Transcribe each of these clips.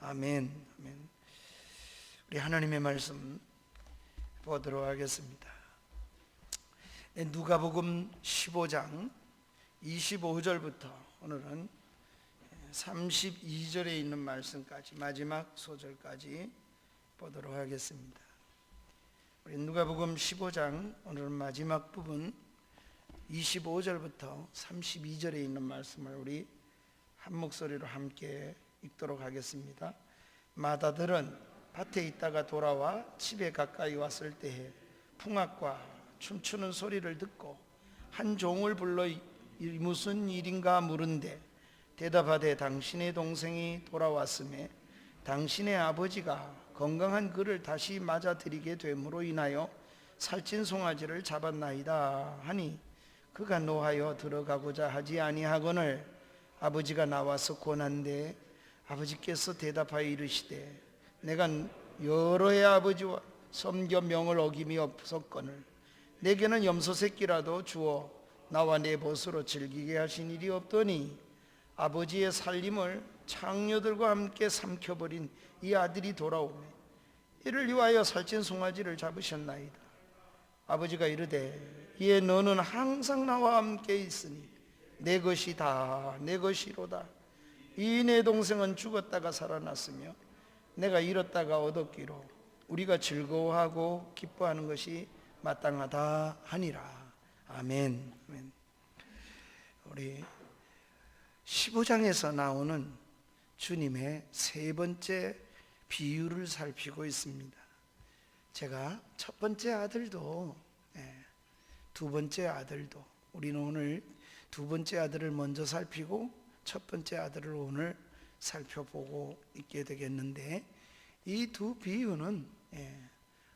아멘. 아멘. 우리 하나님의 말씀 보도록 하겠습니다. 누가복음 15장 25절부터 오늘은 32절에 있는 말씀까지 마지막 소절까지 보도록 하겠습니다. 우리 누가복음 15장 오늘은 마지막 부분 25절부터 32절에 있는 말씀을 우리 한 목소리로 함께 읽도록 하겠습니다. 마다들은 밭에 있다가 돌아와 집에 가까이 왔을 때에 풍악과 춤추는 소리를 듣고 한 종을 불러 이 무슨 일인가 물은데 대답하되 당신의 동생이 돌아왔음에 당신의 아버지가 건강한 그를 다시 맞아들이게 됨으로 인하여 살찐 송아지를 잡았나이다 하니 그가 노하여 들어가고자 하지 아니하거늘 아버지가 나와서 권한데 아버지께서 대답하여 이르시되 내가 여러 해 아버지와 섬겨 명을 어김이 없었거늘 내게는 염소 새끼라도 주어 나와 내 벗으로 즐기게 하신 일이 없더니 아버지의 살림을 창녀들과 함께 삼켜버린 이 아들이 돌아오매 이를 위하여 살찐 송아지를 잡으셨나이다. 아버지가 이르되 이에 너는 항상 나와 함께 있으니 내 것이 다 내 것이로다. 이 내 동생은 죽었다가 살아났으며 내가 잃었다가 얻었기로 우리가 즐거워하고 기뻐하는 것이 마땅하다 하니라. 아멘. 아멘. 우리 15장에서 나오는 주님의 세 번째 비유를 살피고 있습니다. 제가 첫 번째 아들도 두 번째 아들도 우리는 오늘 두 번째 아들을 먼저 살피고 첫 번째 아들을 오늘 살펴보고 있게 되겠는데 이 두 비유는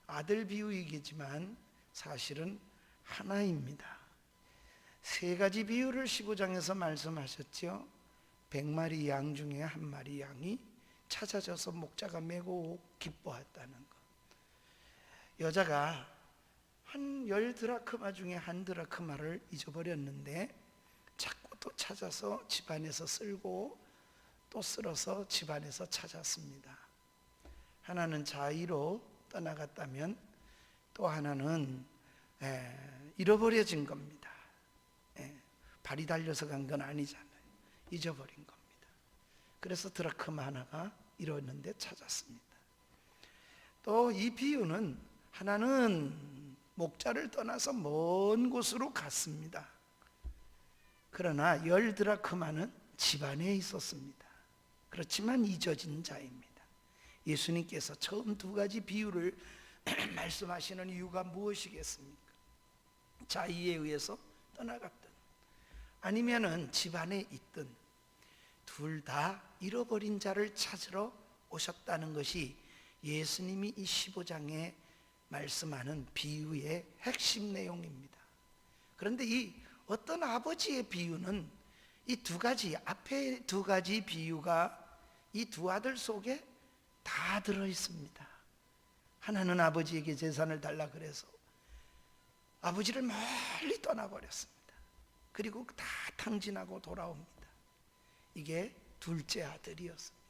아들 비유이겠지만 사실은 하나입니다. 세 가지 비유를 15장에서 말씀하셨죠. 100마리 양 중에 한 마리 양이 찾아져서 목자가 메고 기뻐했다는 것. 여자가 한 10드라크마 중에 한 드라크마를 잊어버렸는데 자꾸 또 찾아서 집안에서 쓸고 또 쓸어서 집안에서 찾았습니다. 하나는 자의로 떠나갔다면 또 하나는 잃어버려진 겁니다. 발이 달려서 간 건 아니잖아요. 잊어버린 겁니다. 그래서 드라크마 하나가 잃었는데 찾았습니다. 또 이 비유는 하나는 목자를 떠나서 먼 곳으로 갔습니다. 그러나 10드라크마는 집안에 있었습니다. 그렇지만 잊어진 자입니다. 예수님께서 처음 두 가지 비유를 말씀하시는 이유가 무엇이겠습니까? 자의에 의해서 떠나갔든 아니면은 집안에 있든 둘 다 잃어버린 자를 찾으러 오셨다는 것이 예수님이 이 15장에 말씀하는 비유의 핵심 내용입니다. 그런데 이 어떤 아버지의 비유는 이 두 가지 앞에 두 가지 비유가 이 두 아들 속에 다 들어 있습니다. 하나는 아버지에게 재산을 달라 그래서 아버지를 멀리 떠나버렸습니다. 그리고 다 탕진하고 돌아옵니다. 이게 둘째 아들이었습니다.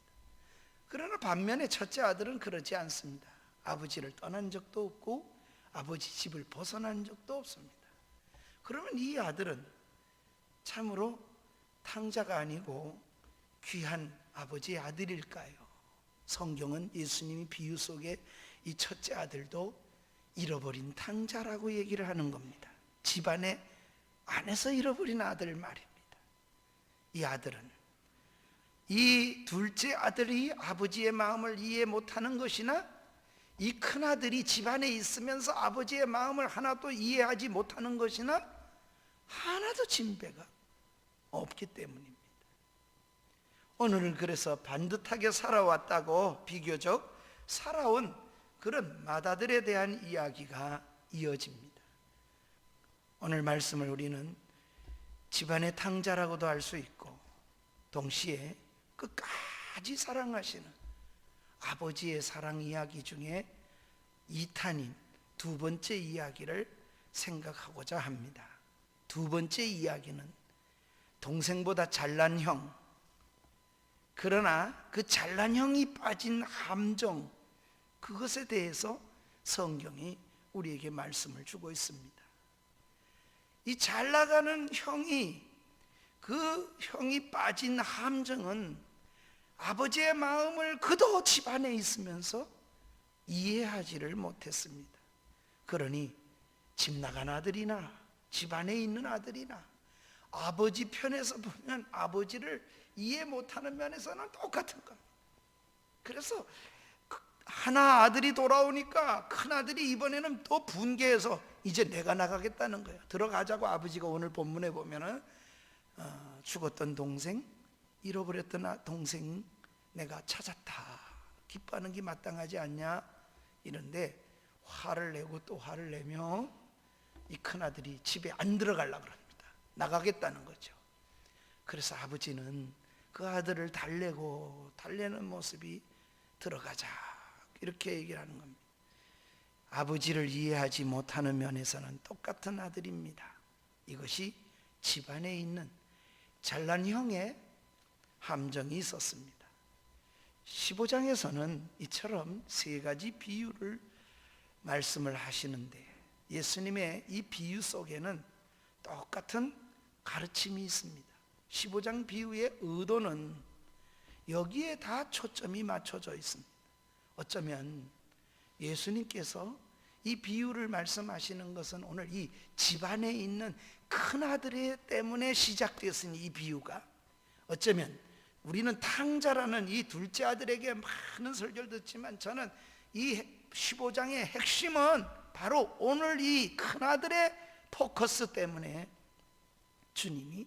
그러나 반면에 첫째 아들은 그러지 않습니다. 아버지를 떠난 적도 없고 아버지 집을 벗어난 적도 없습니다. 그러면 이 아들은 참으로 탕자가 아니고 귀한 아버지의 아들일까요? 성경은 예수님이 비유 속에 이 첫째 아들도 잃어버린 탕자라고 얘기를 하는 겁니다. 집안에 안에서 잃어버린 아들 말입니다. 이 아들은 이 둘째 아들이 아버지의 마음을 이해 못하는 것이나 이 큰아들이 집안에 있으면서 아버지의 마음을 하나도 이해하지 못하는 것이나 하나도 진배가 없기 때문입니다. 오늘은 그래서 반듯하게 살아왔다고 비교적 살아온 그런 맏아들에 대한 이야기가 이어집니다. 오늘 말씀을 우리는 집안의 탕자라고도 할 수 있고 동시에 끝까지 사랑하시는 아버지의 사랑 이야기 중에 2탄인 두 번째 이야기를 생각하고자 합니다. 두 번째 이야기는 동생보다 잘난 형, 그러나 그 잘난 형이 빠진 함정, 그것에 대해서 성경이 우리에게 말씀을 주고 있습니다. 이 잘나가는 형이, 그 형이 빠진 함정은 아버지의 마음을 그도 집안에 있으면서 이해하지를 못했습니다. 그러니 집 나간 아들이나 집안에 있는 아들이나 아버지 편에서 보면 아버지를 이해 못하는 면에서는 똑같은 겁니다. 그래서 하나 아들이 돌아오니까 큰 아들이 이번에는 또 분개해서 이제 내가 나가겠다는 거예요. 들어가자고 아버지가 오늘 본문에 보면은 죽었던 동생, 잃어버렸던 동생 내가 찾았다, 기뻐하는 게 마땅하지 않냐 이런데 화를 내고 또 화를 내며 이 큰아들이 집에 안 들어가려고 합니다. 나가겠다는 거죠. 그래서 아버지는 그 아들을 달래는 모습이 들어가자 이렇게 얘기를 하는 겁니다. 아버지를 이해하지 못하는 면에서는 똑같은 아들입니다. 이것이 집안에 있는 잘난 형의 함정이 있었습니다. 15장에서는 이처럼 세 가지 비유를 말씀을 하시는데 예수님의 이 비유 속에는 똑같은 가르침이 있습니다. 15장 비유의 의도는 여기에 다 초점이 맞춰져 있습니다. 어쩌면 예수님께서 이 비유를 말씀하시는 것은 오늘 이 집안에 있는 큰아들 때문에 시작되었으니 이 비유가 어쩌면 우리는 탕자라는 이 둘째 아들에게 많은 설교를 듣지만 저는 이 15장의 핵심은 바로 오늘 이 큰아들의 포커스 때문에 주님이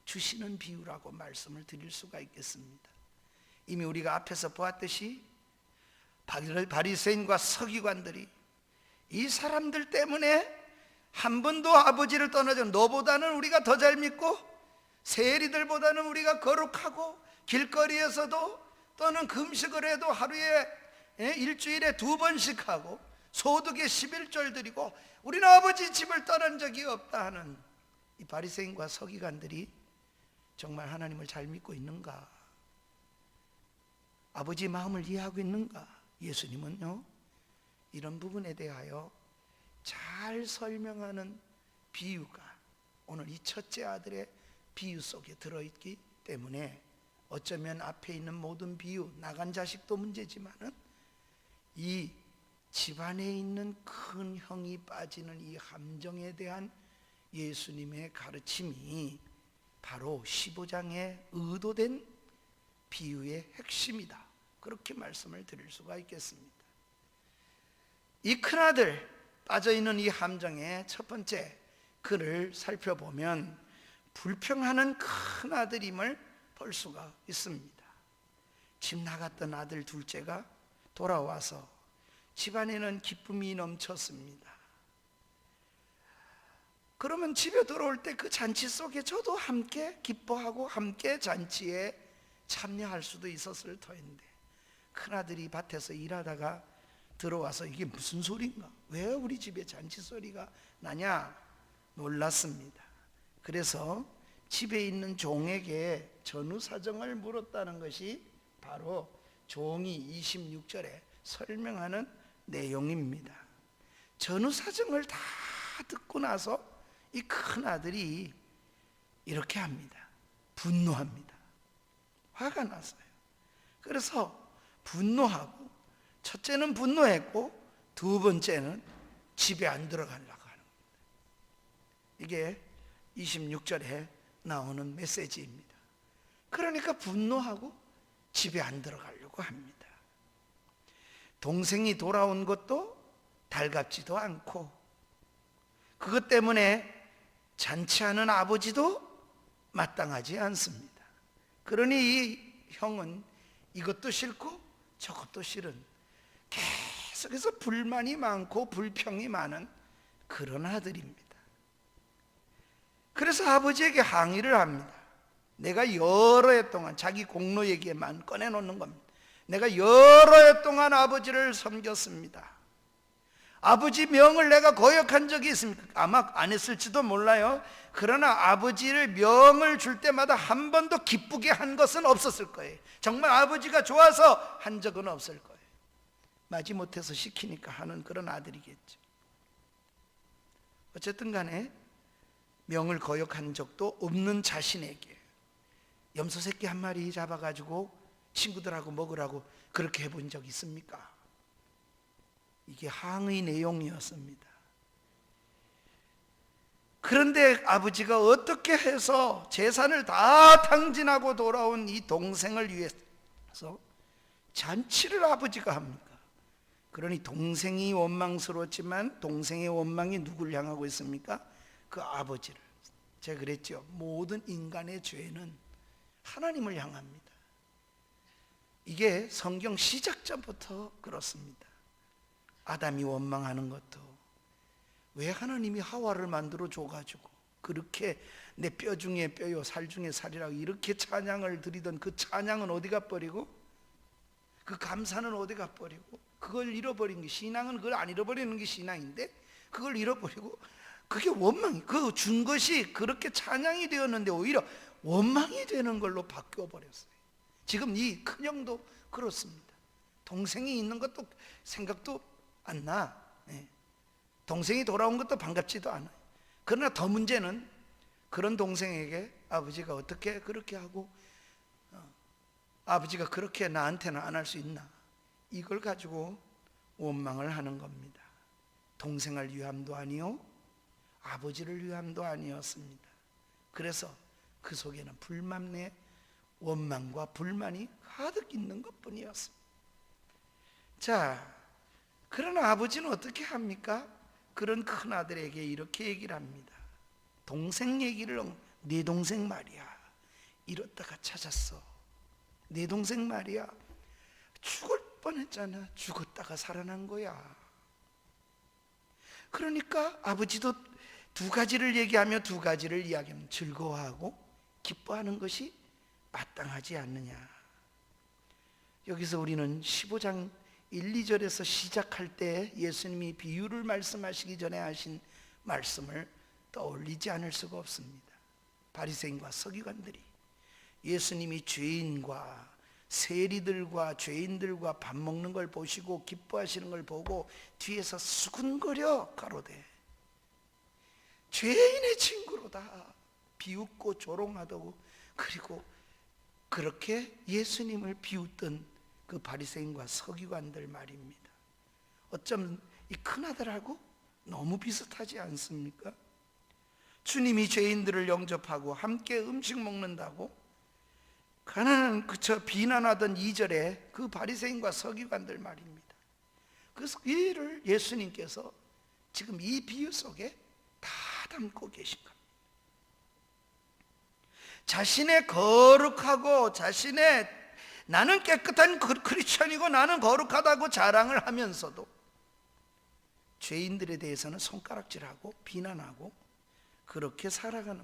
주시는 비유라고 말씀을 드릴 수가 있겠습니다. 이미 우리가 앞에서 보았듯이 바리새인과 서기관들이 이 사람들 때문에 한 번도 아버지를 떠나죠. 너보다는 우리가 더 잘 믿고 세리들보다는 우리가 거룩하고 길거리에서도 또는 금식을 해도 하루에 일주일에 2번씩 하고 소득의 11조를 드리고 우리는 아버지 집을 떠난 적이 없다 하는 이 바리새인과 서기관들이 정말 하나님을 잘 믿고 있는가? 아버지의 마음을 이해하고 있는가? 예수님은요, 이런 부분에 대하여 잘 설명하는 비유가 오늘 이 첫째 아들의 비유 속에 들어있기 때문에 어쩌면 앞에 있는 모든 비유, 나간 자식도 문제지만은 이 집안에 있는 큰 형이 빠지는 이 함정에 대한 예수님의 가르침이 바로 15장에 의도된 비유의 핵심이다. 그렇게 말씀을 드릴 수가 있겠습니다. 이 큰아들 빠져있는 이 함정의 첫 번째 그를 살펴보면 불평하는 큰아들임을 볼 수가 있습니다. 집 나갔던 아들 둘째가 돌아와서 집안에는 기쁨이 넘쳤습니다. 그러면 집에 들어올 때 그 잔치 속에 저도 함께 기뻐하고 함께 잔치에 참여할 수도 있었을 터인데 큰아들이 밭에서 일하다가 들어와서 이게 무슨 소리인가? 왜 우리 집에 잔치 소리가 나냐? 놀랐습니다. 그래서 집에 있는 종에게 전후 사정을 물었다는 것이 바로 종이 26절에 설명하는 내용입니다. 전후 사정을 다 듣고 나서 이 큰아들이 이렇게 합니다. 분노합니다. 화가 났어요. 그래서 분노하고 첫째는 분노했고 두 번째는 집에 안 들어가려고 하는 겁니다. 이게 26절에 나오는 메시지입니다. 그러니까 분노하고 집에 안 들어가려고 합니다. 동생이 돌아온 것도 달갑지도 않고 그것 때문에 잔치하는 아버지도 마땅하지 않습니다. 그러니 이 형은 이것도 싫고 저것도 싫은 계속해서 불만이 많고 불평이 많은 그런 아들입니다. 그래서 아버지에게 항의를 합니다. 내가 여러 해 동안 자기 공로 얘기에만 꺼내놓는 겁니다. 내가 여러 해 동안 아버지를 섬겼습니다. 아버지 명을 내가 거역한 적이 있습니까? 아마 안 했을지도 몰라요. 그러나 아버지를 명을 줄 때마다 한 번도 기쁘게 한 것은 없었을 거예요. 정말 아버지가 좋아서 한 적은 없을 거예요. 마지못해서 시키니까 하는 그런 아들이겠죠. 어쨌든 간에 명을 거역한 적도 없는 자신에게 염소 새끼 한 마리 잡아가지고 친구들하고 먹으라고 그렇게 해본 적 있습니까? 이게 항의 내용이었습니다. 그런데 아버지가 어떻게 해서 재산을 다 탕진하고 돌아온 이 동생을 위해서 잔치를 아버지가 합니까? 그러니 동생이 원망스러웠지만 동생의 원망이 누구를 향하고 있습니까? 그 아버지를. 제가 그랬죠. 모든 인간의 죄는 하나님을 향합니다. 이게 성경 시작전부터 그렇습니다. 아담이 원망하는 것도 왜 하나님이 하와를 만들어 줘가지고 그렇게 내 뼈 중에 뼈요 살 중에 살이라고 이렇게 찬양을 드리던 그 찬양은 어디 가버리고, 그 감사는 어디 가버리고, 그걸 잃어버린 게, 신앙은 그걸 안 잃어버리는 게 신앙인데 그걸 잃어버리고, 그게 원망이, 그 준 것이 그렇게 찬양이 되었는데 오히려 원망이 되는 걸로 바뀌어 버렸어요. 지금 이 큰형도 그렇습니다. 동생이 있는 것도 생각도 안 나. 동생이 돌아온 것도 반갑지도 않아요. 그러나 더 문제는 그런 동생에게 아버지가 어떻게 그렇게 하고 아버지가 그렇게 나한테는 안 할 수 있나, 이걸 가지고 원망을 하는 겁니다. 동생을 위함도 아니요 아버지를 위함도 아니었습니다. 그래서 그 속에는 불만의 원망과 불만이 가득 있는 것뿐이었습니다. 자, 그러나 아버지는 어떻게 합니까? 그런 큰아들에게 이렇게 얘기를 합니다. 동생 얘기를, 네 동생 말이야, 이렇다가 찾았어. 네 동생 말이야, 죽을 뻔했잖아. 죽었다가 살아난 거야. 그러니까 아버지도 두 가지를 얘기하며 두 가지를 이야기하면 즐거워하고 기뻐하는 것이 마땅하지 않느냐. 여기서 우리는 15장 1, 2절에서 시작할 때 예수님이 비유를 말씀하시기 전에 하신 말씀을 떠올리지 않을 수가 없습니다. 바리새인과 서기관들이 예수님이 죄인과 세리들과 죄인들과 밥 먹는 걸 보시고 기뻐하시는 걸 보고 뒤에서 수군거려 가로되 죄인의 친구로다 비웃고 조롱하더고, 그리고 그렇게 예수님을 비웃던 그 바리새인과 서기관들 말입니다. 어쩜 이 큰아들하고 너무 비슷하지 않습니까? 주님이 죄인들을 영접하고 함께 음식 먹는다고 가난한 그저 비난하던 2절에 그 바리새인과 서기관들 말입니다. 그래서 이를 예수님께서 지금 이 비유 속에 다 담고 계신 겁니다. 자신의 거룩하고 자신의 나는 깨끗한 크리스천이고 나는 거룩하다고 자랑을 하면서도 죄인들에 대해서는 손가락질하고 비난하고 그렇게 살아가는,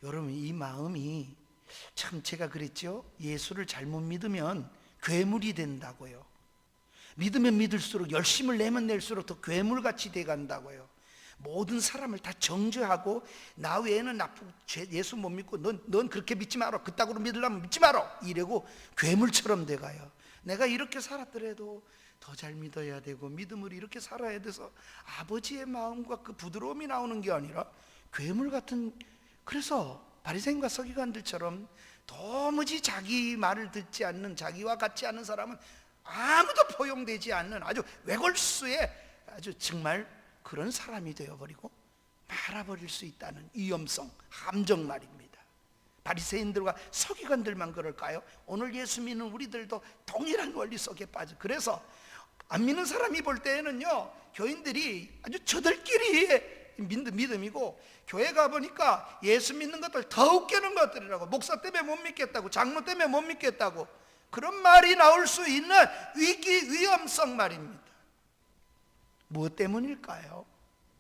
여러분 이 마음이 참, 제가 그랬죠. 예수를 잘못 믿으면 괴물이 된다고요. 믿으면 믿을수록, 열심을 내면 낼수록 더 괴물같이 돼간다고요. 모든 사람을 다 정죄하고 나 외에는 나쁘고 예수 못 믿고 넌 그렇게 믿지 마라, 그따구로 믿으려면 믿지 마라 이래고 괴물처럼 돼가요. 내가 이렇게 살았더라도 더 잘 믿어야 되고 믿음으로 이렇게 살아야 돼서 아버지의 마음과 그 부드러움이 나오는 게 아니라 괴물 같은, 그래서 바리새인과 서기관들처럼 도무지 자기 말을 듣지 않는, 자기와 같지 않은 사람은 아무도 포용되지 않는 아주 외골수의 아주 정말 그런 사람이 되어버리고 말아버릴 수 있다는 위험성, 함정 말입니다. 바리새인들과 서기관들만 그럴까요? 오늘 예수 믿는 우리들도 동일한 원리 속에 빠져. 그래서 안 믿는 사람이 볼 때에는요, 교인들이 아주 저들끼리 믿음이고, 교회 가보니까 예수 믿는 것들 더 웃기는 것들이라고, 목사 때문에 못 믿겠다고, 장로 때문에 못 믿겠다고, 그런 말이 나올 수 있는 위험성 말입니다. 무엇 때문일까요?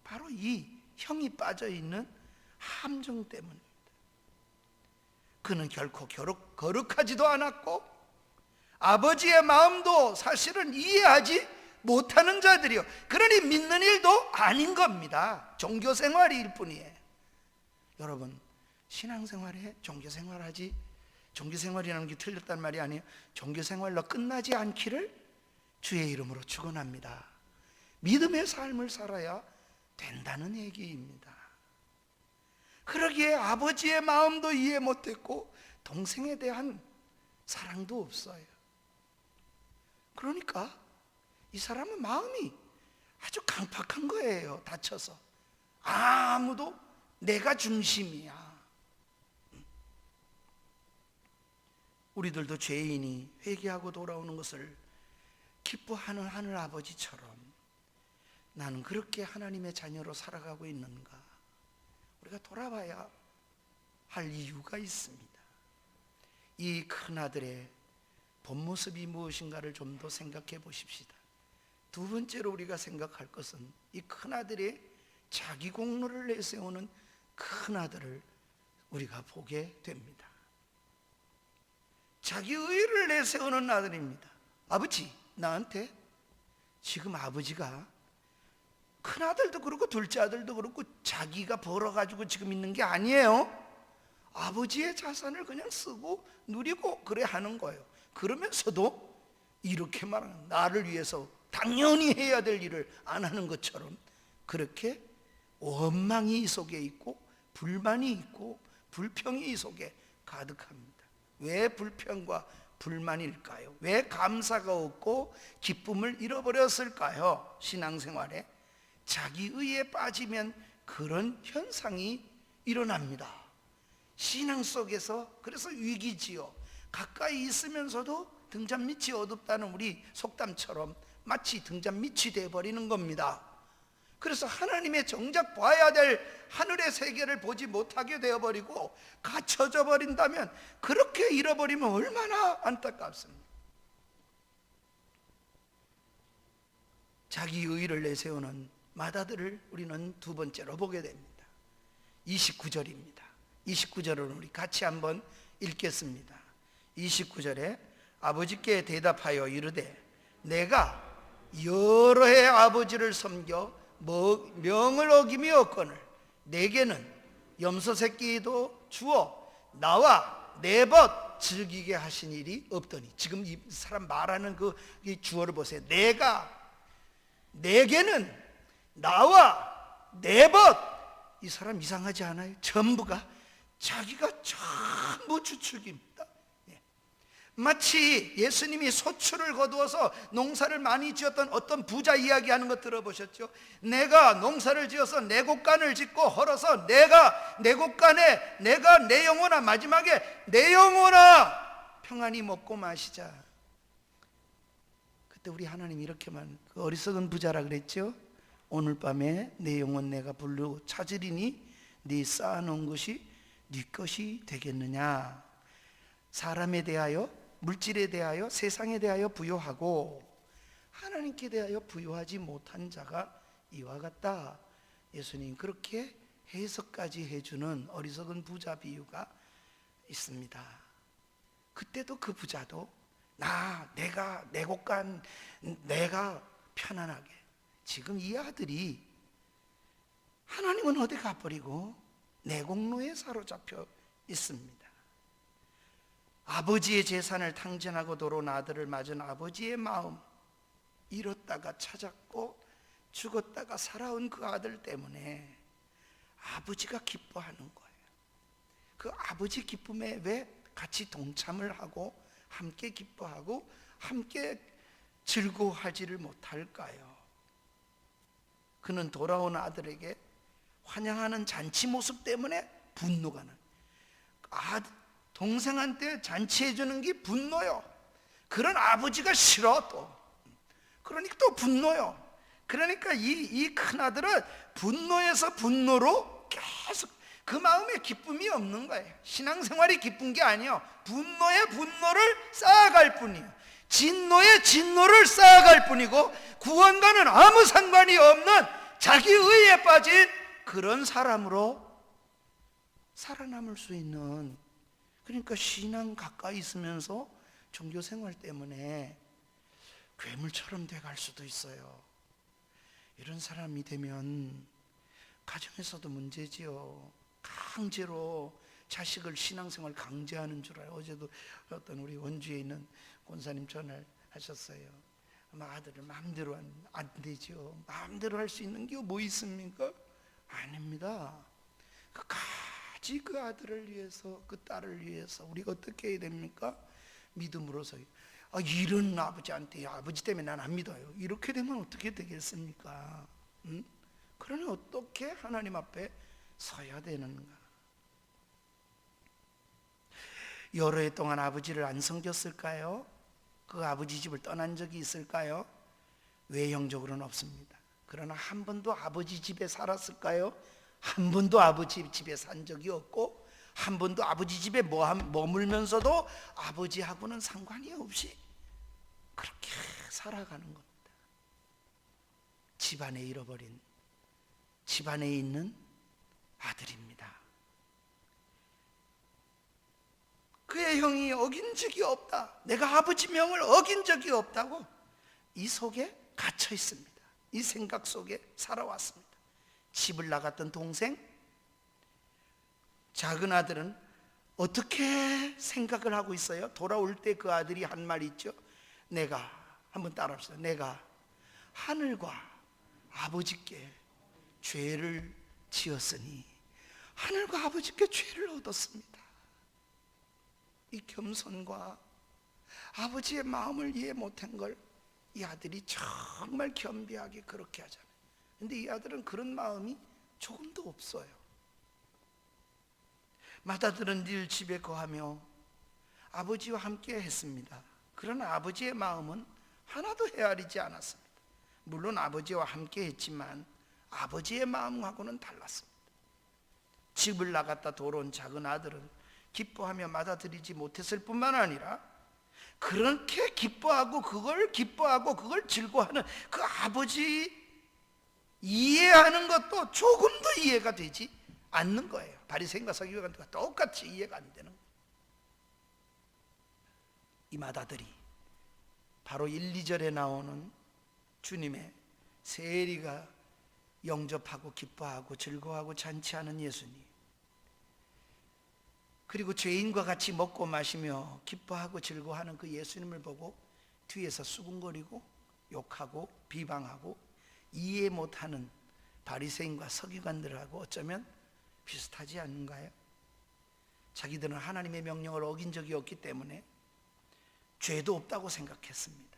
바로 이 형이 빠져있는 함정 때문입니다. 그는 결코 거룩하지도 않았고 아버지의 마음도 사실은 이해하지 못하는 자들이요. 그러니 믿는 일도 아닌 겁니다. 종교생활일 뿐이에요. 여러분, 신앙생활에 종교생활하지, 종교생활이라는 게 틀렸단 말이 아니에요. 종교생활로 끝나지 않기를 주의 이름으로 축원합니다. 믿음의 삶을 살아야 된다는 얘기입니다. 그러기에 아버지의 마음도 이해 못했고 동생에 대한 사랑도 없어요. 그러니까 이 사람은 마음이 아주 강팍한 거예요. 다쳐서. 아무도 내가 중심이야. 우리들도 죄인이 회개하고 돌아오는 것을 기뻐하는 하늘 아버지처럼 나는 그렇게 하나님의 자녀로 살아가고 있는가? 우리가 돌아봐야 할 이유가 있습니다. 이 큰아들의 본 모습이 무엇인가를 좀 더 생각해 보십시다. 두 번째로 우리가 생각할 것은 이 큰아들의 자기 공로를 내세우는 큰아들을 우리가 보게 됩니다. 자기 의를 내세우는 아들입니다. 아버지, 나한테 지금 아버지가 큰아들도 그렇고 둘째 아들도 그렇고 자기가 벌어가지고 지금 있는 게 아니에요. 아버지의 자산을 그냥 쓰고 누리고 그래 하는 거예요. 그러면서도 이렇게 말하는, 나를 위해서 당연히 해야 될 일을 안 하는 것처럼 그렇게 원망이 이 속에 있고 불만이 있고 불평이 이 속에 가득합니다. 왜 불평과 불만일까요? 왜 감사가 없고 기쁨을 잃어버렸을까요? 신앙생활에 자기 의에 빠지면 그런 현상이 일어납니다. 신앙 속에서 그래서 위기지요. 가까이 있으면서도 등잔 밑이 어둡다는 우리 속담처럼 마치 등잔 밑이 되어버리는 겁니다. 그래서 하나님의 정작 봐야 될 하늘의 세계를 보지 못하게 되어버리고 갇혀져 버린다면, 그렇게 잃어버리면 얼마나 안타깝습니다. 자기 의의를 내세우는 맏아들을 우리는 두 번째로 보게 됩니다. 29절입니다 29절을 우리 같이 한번 읽겠습니다. 29절에 아버지께 대답하여 이르되 내가 여러 해 아버지를 섬겨 명을 어김이 없거늘 내게는 염소 새끼도 주어 나와 내 벗 즐기게 하신 일이 없더니. 지금 이 사람 말하는 그 주어를 보세요. 내게는 나와 내 벗. 이 사람 이상하지 않아요? 전부가 자기가 전부 주축입니다. 마치 예수님이 소출을 거두어서 농사를 많이 지었던 어떤 부자 이야기하는 거 들어보셨죠? 내가 농사를 지어서 내 곳간을 짓고 헐어서 내가 내 곳간에 내가 내 영혼아, 마지막에 내 영혼아 평안히 먹고 마시자. 그때 우리 하나님이 이렇게만, 그 어리석은 부자라 그랬죠? 오늘 밤에 내 영혼 내가 불러 찾으리니 네 쌓아놓은 것이 네 것이 되겠느냐. 사람에 대하여, 물질에 대하여, 세상에 대하여 부요하고 하나님께 대하여 부요하지 못한 자가 이와 같다. 예수님 그렇게 해석까지 해주는 어리석은 부자 비유가 있습니다. 그때도 그 부자도 내가 내 곳간 내가 편안하게. 지금 이 아들이 하나님은 어디 가버리고 내 공로에 사로잡혀 있습니다. 아버지의 재산을 탕진하고 돌아온 아들을 맞은 아버지의 마음, 잃었다가 찾았고 죽었다가 살아온 그 아들 때문에 아버지가 기뻐하는 거예요. 그 아버지 기쁨에 왜 같이 동참을 하고 함께 기뻐하고 함께 즐거워하지를 못할까요? 그는 돌아온 아들에게 환영하는 잔치 모습 때문에 분노가 나요. 동생한테 잔치해 주는 게 분노요. 그런 아버지가 싫어. 또 그러니까 또 분노요. 그러니까 이 큰아들은 분노에서 분노로 계속, 그 마음에 기쁨이 없는 거예요. 신앙생활이 기쁜 게 아니에요. 분노에 분노를 쌓아갈 뿐이에요. 진노에 진노를 쌓아갈 뿐이고 구원과는 아무 상관이 없는 자기 의에 빠진 그런 사람으로 살아남을 수 있는. 그러니까 신앙 가까이 있으면서 종교생활 때문에 괴물처럼 돼갈 수도 있어요. 이런 사람이 되면 가정에서도 문제지요. 강제로 자식을 신앙생활 강제하는 줄 알아요. 어제도 어떤 우리 원주에 있는 권사님 전화를 하셨어요. 아마 아들을 마음대로 안 되죠. 마음대로 할 수 있는 게 뭐 있습니까? 아닙니다. 끝까지 그 아들을 위해서, 그 딸을 위해서 우리가 어떻게 해야 됩니까? 믿음으로서. 이런 아버지한테, 아버지 때문에 난 안 믿어요, 이렇게 되면 어떻게 되겠습니까? 그러니 어떻게 하나님 앞에 서야 되는가? 여러 해 동안 아버지를 안 섬겼을까요? 그 아버지 집을 떠난 적이 있을까요? 외형적으로는 없습니다. 그러나 한 번도 아버지 집에 살았을까요? 한 번도 아버지 집에 산 적이 없고, 한 번도 아버지 집에 머물면서도 아버지하고는 상관이 없이 그렇게 살아가는 겁니다. 집안에 잃어버린, 집안에 있는 아들입니다. 그의 형이 어긴 적이 없다, 내가 아버지 명을 어긴 적이 없다고 이 속에 갇혀 있습니다. 이 생각 속에 살아왔습니다. 집을 나갔던 동생, 작은 아들은 어떻게 생각을 하고 있어요? 돌아올 때 그 아들이 한 말 있죠. 내가, 한번 따라합시다. 내가 하늘과 아버지께 죄를 지었으니 하늘과 아버지께 죄를 얻었습니다. 이 겸손과 아버지의 마음을 이해 못한 걸 이 아들이 정말 겸비하게 그렇게 하잖아요. 근데 이 아들은 그런 마음이 조금도 없어요. 맏아들은 늘 집에 거하며 아버지와 함께 했습니다. 그러나 아버지의 마음은 하나도 헤아리지 않았습니다. 물론 아버지와 함께 했지만 아버지의 마음하고는 달랐습니다. 집을 나갔다 돌아온 작은 아들은 기뻐하며 맏아들이지 못했을 뿐만 아니라 그렇게 기뻐하고 그걸 즐거워하는 그 아버지 이해하는 것도 조금도 이해가 되지 않는 거예요. 바리새인과 서기관들과 똑같이 이해가 안 되는 거예요. 이 맏아들이 바로 1, 2절에 나오는 주님의 세리가 영접하고 기뻐하고 즐거워하고 잔치하는 예수님, 그리고 죄인과 같이 먹고 마시며 기뻐하고 즐거워하는 그 예수님을 보고 뒤에서 수군거리고 욕하고 비방하고 이해 못하는 바리새인과 서기관들하고 어쩌면 비슷하지 않는가요? 자기들은 하나님의 명령을 어긴 적이 없기 때문에 죄도 없다고 생각했습니다.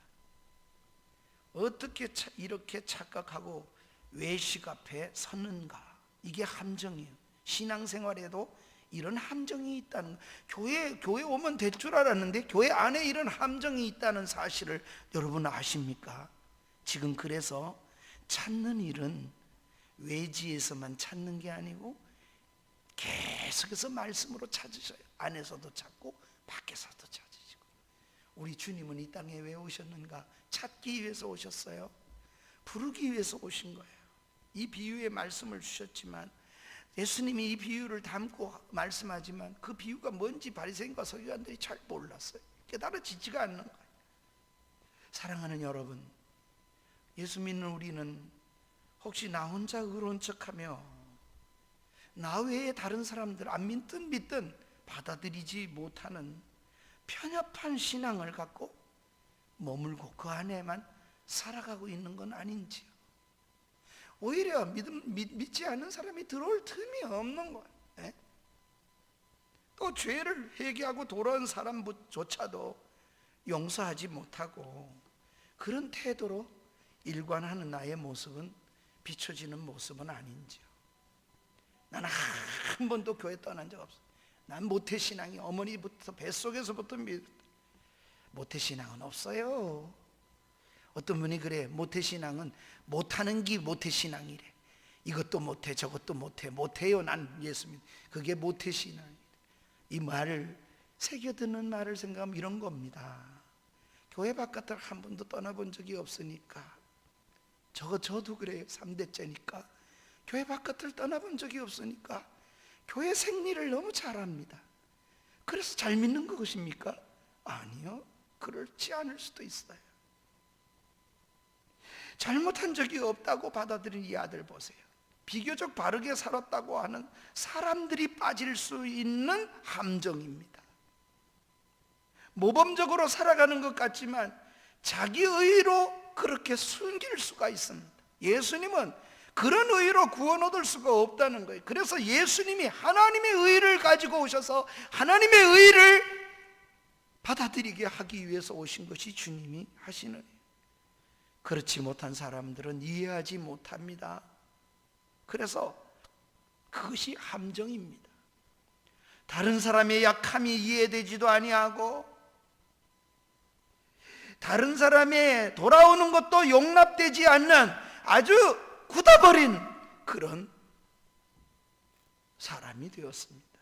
어떻게 이렇게 착각하고 외식 앞에 섰는가? 이게 함정이에요. 신앙생활에도 이런 함정이 있다는, 교회 오면 될 줄 알았는데 교회 안에 이런 함정이 있다는 사실을 여러분 아십니까? 지금 그래서 찾는 일은 외지에서만 찾는 게 아니고 계속해서 말씀으로 찾으셔요. 안에서도 찾고 밖에서도 찾으시고. 우리 주님은 이 땅에 왜 오셨는가? 찾기 위해서 오셨어요. 부르기 위해서 오신 거예요. 이 비유의 말씀을 주셨지만 예수님이 이 비유를 담고 말씀하지만 그 비유가 뭔지 바리새인과 서기관들이 잘 몰랐어요. 깨달아지지가 않는 거예요. 사랑하는 여러분, 예수 믿는 우리는 혹시 나 혼자 의로운 척하며 나 외에 다른 사람들 안 믿든 받아들이지 못하는 편협한 신앙을 갖고 머물고 그 안에만 살아가고 있는 건 아닌지요? 오히려 믿지 않는 사람이 들어올 틈이 없는 거예요. 예? 또 죄를 회개하고 돌아온 사람조차도 용서하지 못하고 그런 태도로 일관하는 나의 모습은 비춰지는 모습은 아닌지요? 나는 한 번도 교회 떠난 적 없어. 난 모태신앙이 어머니부터 뱃속에서부터 모태신앙은 없어요. 어떤 분이 그래, 모태신앙은 못하는 게 모태신앙이래. 이것도 못해 저것도 못해요 난 예수 믿. 그게 모태신앙이래. 이 말을 새겨드는 말을 생각하면 이런 겁니다. 교회 바깥을 한 번도 떠나본 적이 없으니까, 저도 그래요. 3대째니까 교회 바깥을 떠나본 적이 없으니까 교회 생리를 너무 잘합니다. 그래서 잘 믿는 것입니까? 아니요, 그렇지 않을 수도 있어요. 잘못한 적이 없다고 받아들인 이 아들 보세요. 비교적 바르게 살았다고 하는 사람들이 빠질 수 있는 함정입니다. 모범적으로 살아가는 것 같지만 자기 의로 그렇게 숨길 수가 있습니다. 예수님은 그런 의로 구원 얻을 수가 없다는 거예요. 그래서 예수님이 하나님의 의를 가지고 오셔서 하나님의 의를 받아들이게 하기 위해서 오신 것이 주님이 하시는 일이에요. 그렇지 못한 사람들은 이해하지 못합니다. 그래서 그것이 함정입니다. 다른 사람의 약함이 이해되지도 아니하고 다른 사람의 돌아오는 것도 용납되지 않는 아주 굳어버린 그런 사람이 되었습니다.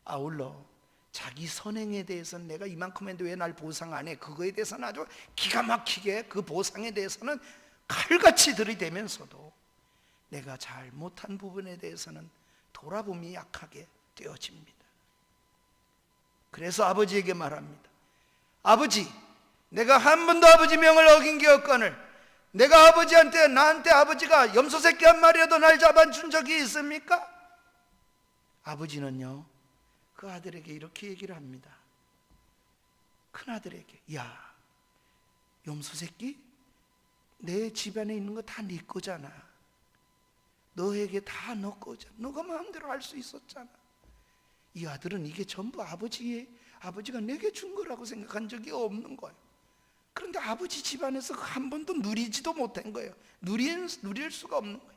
아울러 자기 선행에 대해서는 내가 이만큼 했는데 왜 날 보상 안 해? 그거에 대해서는 아주 기가 막히게 그 보상에 대해서는 칼같이 들이대면서도 내가 잘못한 부분에 대해서는 돌아봄이 약하게 되어집니다. 그래서 아버지에게 말합니다. 아버지, 내가 한 번도 아버지 명을 어긴 게 없거늘 내가 아버지한테 나한테 아버지가 염소 새끼 한 마리라도 날 잡아준 적이 있습니까? 아버지는요 그 아들에게 이렇게 얘기를 합니다. 큰아들에게, 야, 염소 새끼? 내 집안에 있는 거 다 네 거잖아. 너에게 다 너 거잖아. 너가 마음대로 할 수 있었잖아. 이 아들은 이게 전부 아버지가 내게 준 거라고 생각한 적이 없는 거예요. 그런데 아버지 집안에서 한 번도 누리지도 못한 거예요. 누릴 수가 없는 거예요.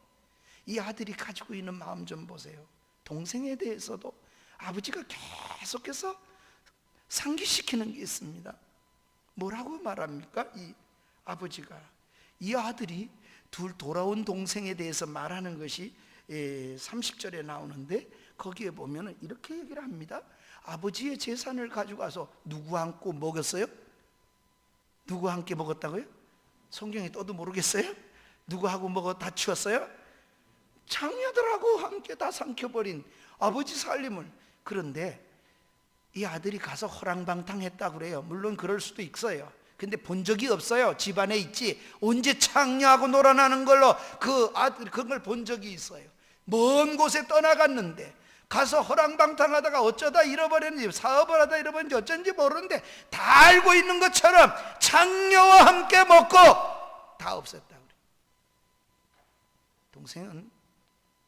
이 아들이 가지고 있는 마음 좀 보세요. 동생에 대해서도 아버지가 계속해서 상기시키는 게 있습니다. 뭐라고 말합니까? 이 아버지가 이 아들이 둘 돌아온 동생에 대해서 말하는 것이 30절에 나오는데 거기에 보면 이렇게 얘기를 합니다. 아버지의 재산을 가지고 와서 누구와 함께 먹었어요? 누구와 함께 먹었다고요? 성경에 떠도 모르겠어요? 누구하고 다치웠어요? 장녀들하고 함께 다 삼켜버린 아버지 살림을. 그런데 이 아들이 가서 허랑방탕했다고 그래요. 물론 그럴 수도 있어요. 근데 본 적이 없어요. 집안에 있지. 언제 장녀하고 놀아나는 걸로 그 아들 그걸 본 적이 있어요. 먼 곳에 떠나갔는데 가서 허랑방탕하다가 어쩌다 잃어버렸는지, 사업을 하다 잃어버렸는지 어쩐지 모르는데 다 알고 있는 것처럼 장녀와 함께 먹고 다 없앴다고 그래요. 동생은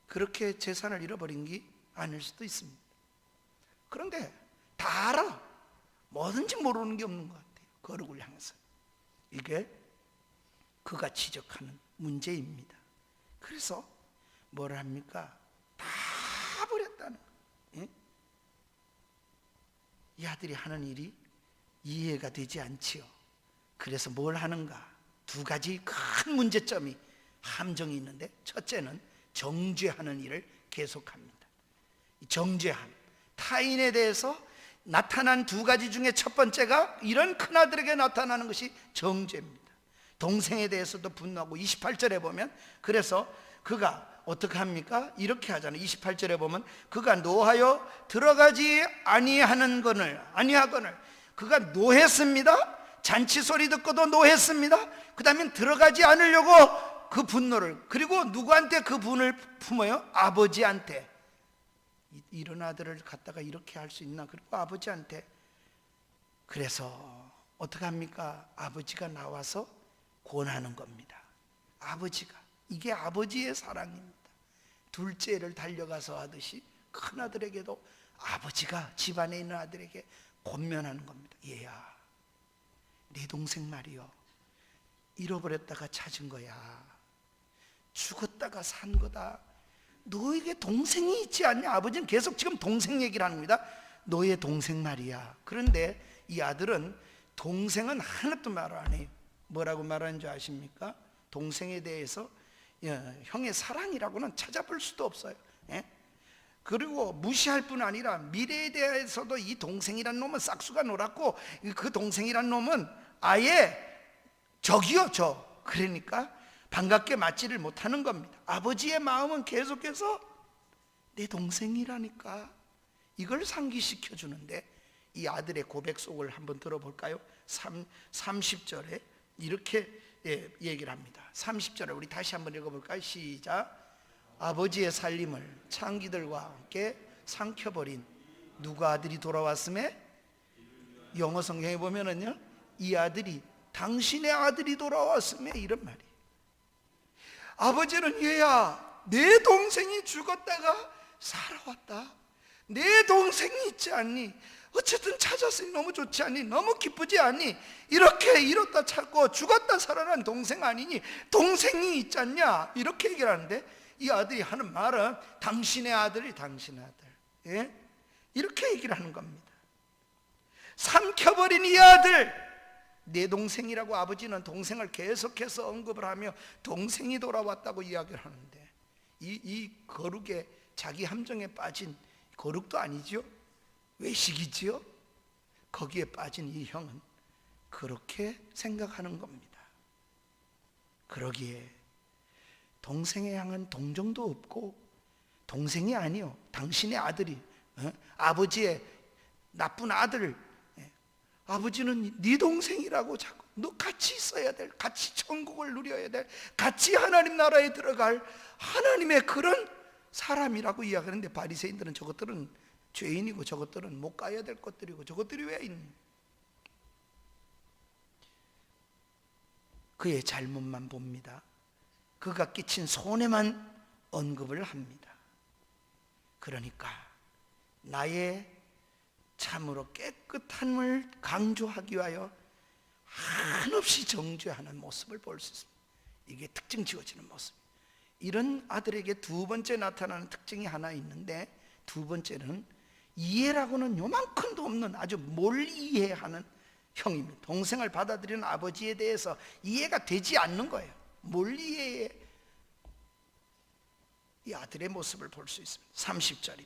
그렇게 재산을 잃어버린 게 아닐 수도 있습니다. 그런데 다 알아. 뭐든지 모르는 게 없는 것 같아요. 거룩을 향해서. 이게 그가 지적하는 문제입니다. 그래서 뭘 합니까? 다 버렸다는 거예요. 이 아들이 하는 일이 이해가 되지 않지요. 그래서 뭘 하는가? 두 가지 큰 문제점이, 함정이 있는데, 첫째는 정죄하는 일을 계속합니다. 정죄함, 타인에 대해서 나타난 두 가지 중에 첫 번째가 이런 큰아들에게 나타나는 것이 정죄입니다. 동생에 대해서도 분노하고 28절에 보면 그래서 그가 어떻게 합니까? 이렇게 하잖아요. 28절에 보면 그가 노하여 들어가지 아니하거늘 그가 노했습니다. 잔치 소리 듣고도 노했습니다. 그 다음에 들어가지 않으려고 그 분노를, 그리고 누구한테 그 분을 품어요? 아버지한테. 이런 아들을 갖다가 이렇게 할 수 있나? 그리고 아버지한테. 그래서 어떻게 합니까? 아버지가 나와서 권하는 겁니다. 아버지가. 이게 아버지의 사랑입니다. 둘째를 달려가서 하듯이 큰아들에게도 아버지가 집안에 있는 아들에게 권면하는 겁니다. 얘야, 내 동생 말이요, 잃어버렸다가 찾은 거야. 죽었다가 산 거다. 너에게 동생이 있지 않냐? 아버지는 계속 지금 동생 얘기를 합니다. 너의 동생 말이야. 그런데 이 아들은 동생은 하나도 말 안 해요. 뭐라고 말하는 줄 아십니까? 동생에 대해서 형의 사랑이라고는 찾아볼 수도 없어요. 그리고 무시할 뿐 아니라 미래에 대해서도 이 동생이란 놈은 싹수가 놀았고 그 동생이란 놈은 아예 적이요, 적. 그러니까 반갑게 맞지를 못하는 겁니다. 아버지의 마음은 계속해서 내 동생이라니까 이걸 상기시켜 주는데, 이 아들의 고백 속을 한번 들어볼까요? 30절에 이렇게 얘기를 합니다. 30절을 우리 다시 한번 읽어볼까요? 시작. 아버지의 살림을 창기들과 함께 삼켜버린 누가 아들이 돌아왔음에, 영어 성경에 보면은요, 이 아들이 당신의 아들이 돌아왔음에, 이런 말이에요. 아버지는 얘야, 내 동생이 죽었다가 살아왔다. 내 동생이 있지 않니? 어쨌든 찾았으니 너무 좋지 않니? 너무 기쁘지 않니? 이렇게 잃었다 찾고 죽었다 살아난 동생 아니니? 동생이 있지 않냐? 이렇게 얘기를 하는데, 이 아들이 하는 말은 당신의 아들이 당신의 아들, 예? 이렇게 얘기를 하는 겁니다. 삼켜버린 이 아들, 내 동생이라고 아버지는 동생을 계속해서 언급을 하며 동생이 돌아왔다고 이야기를 하는데, 이 거룩에, 자기 함정에 빠진, 거룩도 아니죠, 외식이지요. 거기에 빠진 이 형은 그렇게 생각하는 겁니다. 그러기에 동생에 향한 동정도 없고, 동생이 아니요, 당신의 아들이, 아버지의 나쁜 아들, 아버지는 네 동생이라고 자꾸, 너 같이 있어야 될, 같이 천국을 누려야 될, 같이 하나님 나라에 들어갈 하나님의 그런 사람이라고 이야기하는데, 바리새인들은 저것들은 죄인이고 저것들은 못 가야 될 것들이고 저것들이 왜 있니? 그의 잘못만 봅니다. 그가 끼친 손해만 언급을 합니다. 그러니까 나의 참으로 깨끗함을 강조하기 위하여 한없이 정죄하는 모습을 볼 수 있습니다. 이게 특징 지어지는 모습. 이런 아들에게 두 번째 나타나는 특징이 하나 있는데, 두 번째는 이해라고는 요만큼도 없는 아주 몰리 이해하는 형입니다. 동생을 받아들이는 아버지에 대해서 이해가 되지 않는 거예요. 몰리 이해의 이 아들의 모습을 볼 수 있습니다. 30절입니다.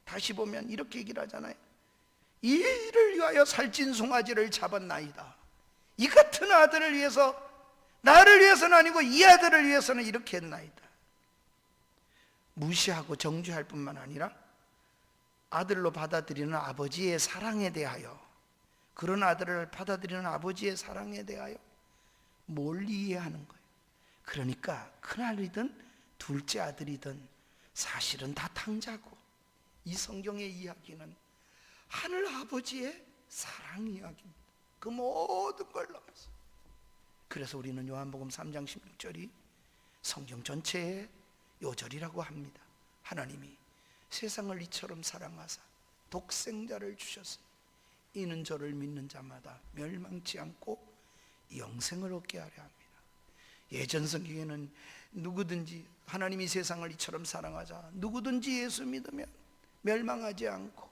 다시 보면 이렇게 얘기를 하잖아요. 이를 위하여 살찐 송아지를 잡았나이다. 이 같은 아들을 위해서, 나를 위해서는 아니고 이 아들을 위해서는 이렇게 했나이다. 무시하고 정죄할 뿐만 아니라 아들로 받아들이는 아버지의 사랑에 대하여, 그런 아들을 받아들이는 아버지의 사랑에 대하여 몰리 이해하는 거예요. 그러니까 큰아들이든 둘째 아들이든 사실은 다 탕자고, 이 성경의 이야기는 하늘 아버지의 사랑 이야기입니다. 그 모든 걸 넘어서. 그래서 우리는 요한복음 3장 16절이 성경 전체의 요절이라고 합니다. 하나님이 세상을 이처럼 사랑하사 독생자를 주셨으니 이는 저를 믿는 자마다 멸망치 않고 영생을 얻게 하려 합니다. 예전 성경에는 누구든지, 하나님이 세상을 이처럼 사랑하자, 누구든지 예수 믿으면 멸망하지 않고,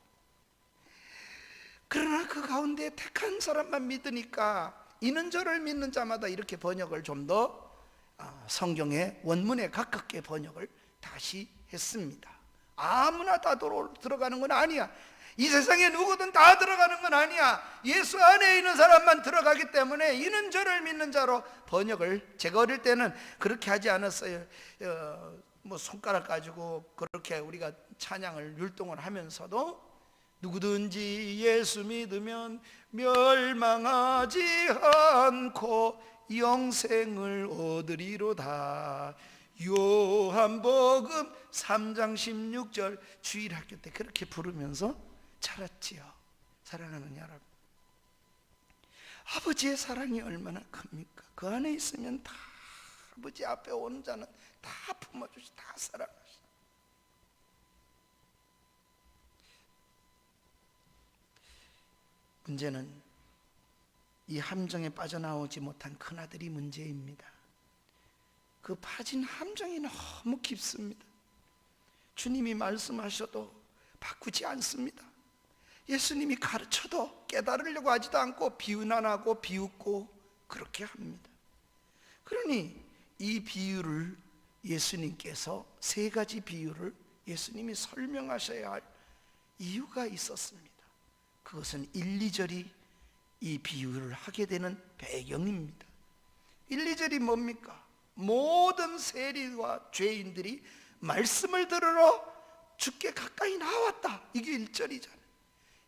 그러나 그 가운데 택한 사람만 믿으니까 이는 저를 믿는 자마다, 이렇게 번역을 좀 더 성경의 원문에 가깝게 번역을 다시 했습니다. 아무나 다 들어가는 건 아니야. 이 세상에 누구든 다 들어가는 건 아니야. 예수 안에 있는 사람만 들어가기 때문에 이는 저를 믿는 자로 번역을, 제가 어릴 때는 그렇게 하지 않았어요. 뭐 손가락 가지고 그렇게 우리가 찬양을 율동을 하면서도 누구든지 예수 믿으면 멸망하지 않고 영생을 얻으리로다. 요한복음 3장 16절 주일학교 때 그렇게 부르면서 자랐지요. 사랑하는 여러분, 아버지의 사랑이 얼마나 큽니까? 그 안에 있으면 다, 아버지 앞에 오는 자는 다 품어주시, 다 사랑하시. 문제는 이 함정에 빠져나오지 못한 큰아들이 문제입니다. 그 빠진 함정이 너무 깊습니다. 주님이 말씀하셔도 바꾸지 않습니다. 예수님이 가르쳐도 깨달으려고 하지도 않고 비난하고 비웃고 그렇게 합니다. 그러니 이 비유를 예수님께서, 세 가지 비유를 예수님이 설명하셔야 할 이유가 있었습니다. 그것은 1, 2절이 이 비유를 하게 되는 배경입니다. 1, 2절이 뭡니까? 모든 세리와 죄인들이 말씀을 들으러 주께 가까이 나왔다. 이게 1절이잖아요.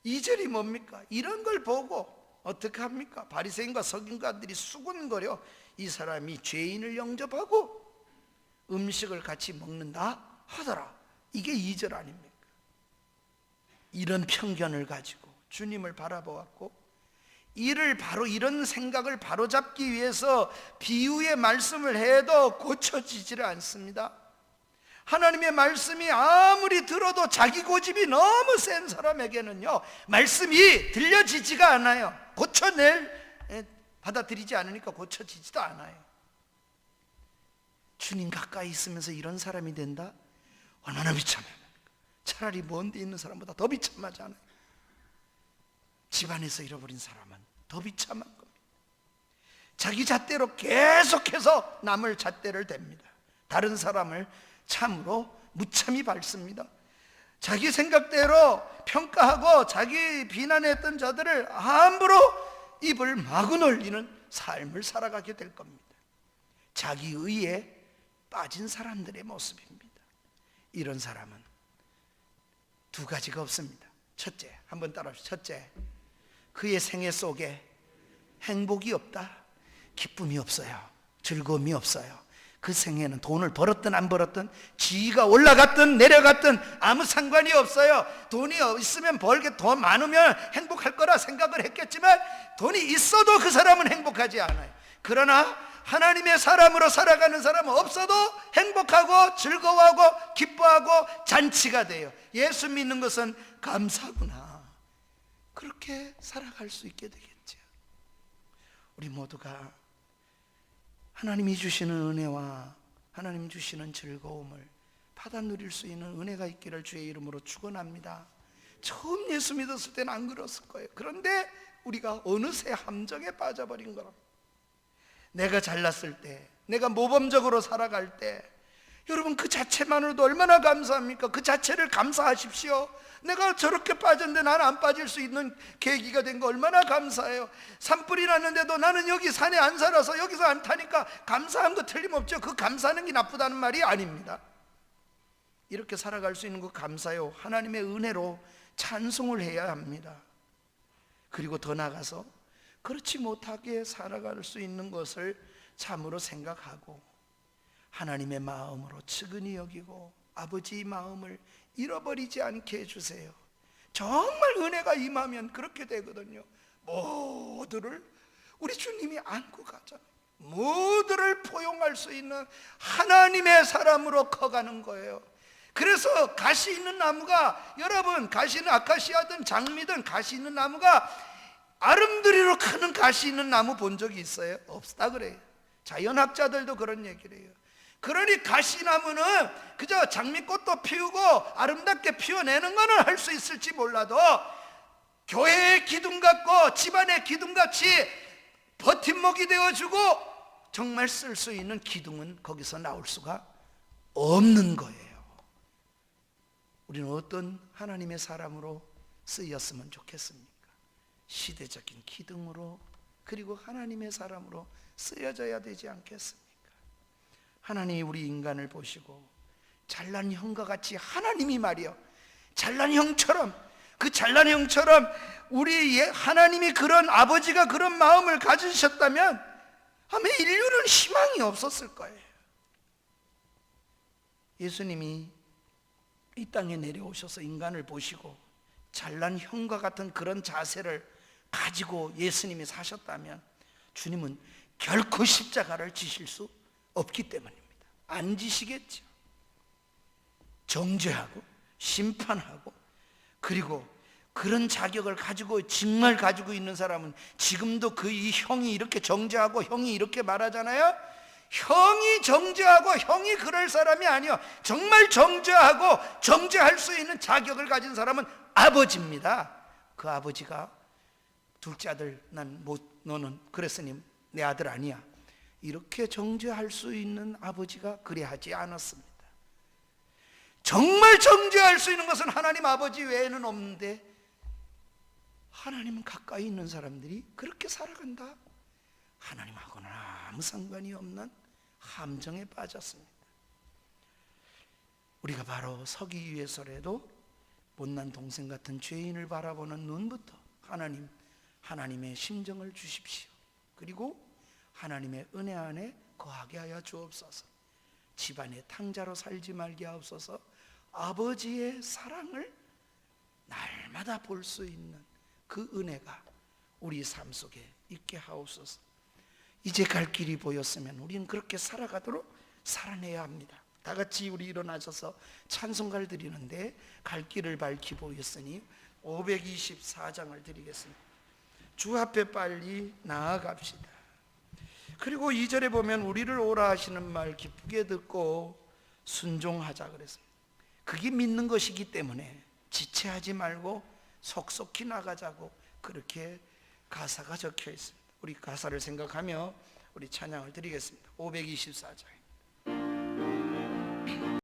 2절이 뭡니까? 이런 걸 보고 어떡합니까? 바리새인과 서기관들이 수군거려 이 사람이 죄인을 영접하고 음식을 같이 먹는다 하더라. 이게 2절 아닙니까? 이런 편견을 가지고 주님을 바라보았고, 이런 생각을 바로잡기 위해서 비유의 말씀을 해도 고쳐지지를 않습니다. 하나님의 말씀이 아무리 들어도 자기 고집이 너무 센 사람에게는요, 말씀이 들려지지가 않아요. 받아들이지 않으니까 고쳐지지도 않아요. 주님 가까이 있으면서 이런 사람이 된다? 얼마나 비참해요. 차라리 먼 데 있는 사람보다 더 비참하잖아요. 집안에서 잃어버린 사람은 더 비참한 겁니다. 자기 잣대로 계속해서 남을 잣대를 댑니다. 다른 사람을 참으로 무참히 밟습니다. 자기 생각대로 평가하고 자기 비난했던 자들을 함부로 입을 마구 놀리는 삶을 살아가게 될 겁니다. 자기 의에 빠진 사람들의 모습입니다. 이런 사람은 두 가지가 없습니다. 첫째, 한번 따라합시다. 첫째, 그의 생애 속에 행복이 없다, 기쁨이 없어요, 즐거움이 없어요. 그 생애는 돈을 벌었든 안 벌었든, 지위가 올라갔든 내려갔든 아무 상관이 없어요. 돈이 있으면 벌게 더 많으면 행복할 거라 생각을 했겠지만, 돈이 있어도 그 사람은 행복하지 않아요. 그러나 하나님의 사람으로 살아가는 사람은 없어도 행복하고 즐거워하고 기뻐하고 잔치가 돼요. 예수 믿는 것은 감사구나, 그렇게 살아갈 수 있게 되겠죠. 우리 모두가 하나님이 주시는 은혜와 하나님 주시는 즐거움을 받아 누릴 수 있는 은혜가 있기를 주의 이름으로 축원합니다. 처음 예수 믿었을 때는 안 그랬을 거예요. 그런데 우리가 어느새 함정에 빠져버린 거랍니다. 내가 잘났을 때, 내가 모범적으로 살아갈 때, 여러분 그 자체만으로도 얼마나 감사합니까? 그 자체를 감사하십시오. 내가 저렇게 빠졌는데 나는 안 빠질 수 있는 계기가 된 거 얼마나 감사해요. 산불이 났는데도 나는 여기 산에 안 살아서 여기서 안 타니까 감사한 거 틀림없죠. 그 감사하는 게 나쁘다는 말이 아닙니다. 이렇게 살아갈 수 있는 거 감사요, 하나님의 은혜로 찬송을 해야 합니다. 그리고 더 나아가서 그렇지 못하게 살아갈 수 있는 것을 참으로 생각하고 하나님의 마음으로 측은히 여기고 아버지의 마음을 잃어버리지 않게 해주세요. 정말 은혜가 임하면 그렇게 되거든요. 모두를 우리 주님이 안고 가잖아요. 모두를 포용할 수 있는 하나님의 사람으로 커가는 거예요. 그래서 가시 있는 나무가, 여러분 가시는 아카시아든 장미든 가시 있는 나무가 아름드리로 크는 가시 있는 나무 본 적이 있어요? 없다 그래요. 자연학자들도 그런 얘기를 해요. 그러니 가시나무는 그저 장미꽃도 피우고 아름답게 피워내는 거는 할 수 있을지 몰라도 교회의 기둥 같고 집안의 기둥같이 버팀목이 되어주고 정말 쓸 수 있는 기둥은 거기서 나올 수가 없는 거예요. 우리는 어떤 하나님의 사람으로 쓰였으면 좋겠습니까? 시대적인 기둥으로, 그리고 하나님의 사람으로 쓰여져야 되지 않겠습니까? 하나님이 우리 인간을 보시고 잘난 형과 같이, 하나님이 말이요, 잘난 형처럼, 그 잘난 형처럼 우리 하나님이 그런, 아버지가 그런 마음을 가지셨다면 아마 인류는 희망이 없었을 거예요. 예수님이 이 땅에 내려오셔서 인간을 보시고 잘난 형과 같은 그런 자세를 가지고 예수님이 사셨다면 주님은 결코 십자가를 지실 수 없기 때문입니다. 안 지시겠죠. 정죄하고 심판하고, 그리고 그런 자격을 가지고 정말 가지고 있는 사람은 지금도 그 이 형이 이렇게 정죄하고 형이 이렇게 말하잖아요. 형이 정죄하고 형이 그럴 사람이 아니요, 정말 정죄하고 정죄할 수 있는 자격을 가진 사람은 아버지입니다. 그 아버지가 둘째 아들, 너는 그랬으니 내 아들 아니야, 이렇게 정죄할 수 있는 아버지가 그래 하지 않았습니다. 정말 정죄할 수 있는 것은 하나님 아버지 외에는 없는데 하나님은 가까이 있는 사람들이 그렇게 살아간다. 하나님하고는 아무 상관이 없는 함정에 빠졌습니다. 우리가 바로 서기 위해서라도 못난 동생 같은 죄인을 바라보는 눈부터 하나님, 하나님의 심정을 주십시오. 그리고 하나님의 은혜 안에 거하게 하여 주옵소서. 집안의 탕자로 살지 말게 하옵소서. 아버지의 사랑을 날마다 볼 수 있는 그 은혜가 우리 삶 속에 있게 하옵소서. 이제 갈 길이 보였으면 우리는 그렇게 살아가도록 살아내야 합니다. 다 같이 우리 일어나셔서 찬송가를 드리는데 갈 길을 밝히 보였으니 524장을 드리겠습니다. 주 앞에 빨리 나아갑시다. 그리고 2절에 보면 우리를 오라 하시는 말 기쁘게 듣고 순종하자 그랬습니다. 그게 믿는 것이기 때문에 지체하지 말고 속속히 나가자고 그렇게 가사가 적혀 있습니다. 우리 가사를 생각하며 우리 찬양을 드리겠습니다. 524장